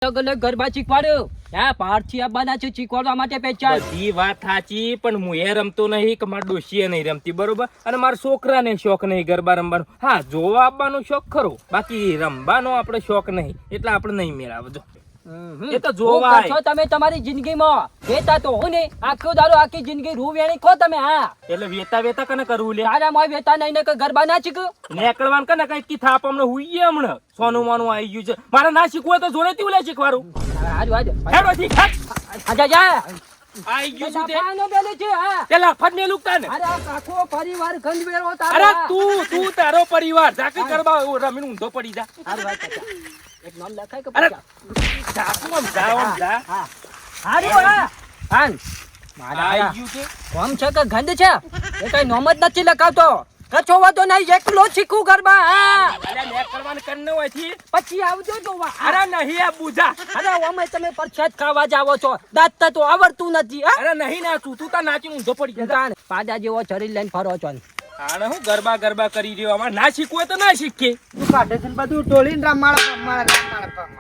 ગરબા શીખવાડ્યો હા પારથી આવવાના છે શીખવાડવા માટે પહેચાન બધી વાત સાચી પણ હું એ રમતો નહીં કે મારા ડોશીએ નહીં રમતી બરોબર અને મારા છોકરાને શોખ નહીં ગરબા રમવાનો હા જોવા આવવાનો શોખ ખરો બાકી રમવાનો આપણે શોખ નહીં એટલે આપણે નહીં મેળાવજો એ તો જોવા છો તમે તમારી જિંદગીમાં વેતા તો હું ને આખો દાડો આખી જિંદગી રૂ વેણી ખો તમે હા એટલે વેતા વેતા કને કરવું લે તારા મોય વેતા નહીં ને કે ગરબા ના શીખ નેકળવાન કને કઈ કી થાપ અમને હુઈએ હમણાં સોનું માનું આવી ગયું છે મારે ના શીખવું હોય તો જોડે તી લે શીખવાડું હારું હેડો ઠીક આજા જા આવી ગયું છે તે સાફાનો બેલે છે હા પેલા ફટ ને લુકતા ને અરે આખો પરિવાર ગંધવેરો અરે તારો તું તારો પરિવાર જાકે ગરબા રમીને ઊંધો પડી જા હારું વાત કાકા એક નામ લખાય કે અરે પચા જાકુ આમ જા હા હારું હા હાન આવી ગયું છે કોમ છે કે ગંધ છે એ કઈ નોમ જ નથી લખાવતો કચોવા તો નહીં એકલો શીખું ગરબા હા અરે નેકળવાન કન્ને હોય થી પછી આવજો જોવા અરે નહીં આ બુજા અરે ઓમે તમે પરસાદ ખાવા જાવો છો દાંત તો આવડતું નથી હા અરે નહીં ના તું તા નાચીને ઊંધો પડી જા પાડા જેવો શરીર લઈને ફરો છો આને હું ગરબા કરી રહ્યો અમાર ના શીખવું હોય તો ના શીખીએ તું કાઢે છે ને બધું ટોળીને રમાડા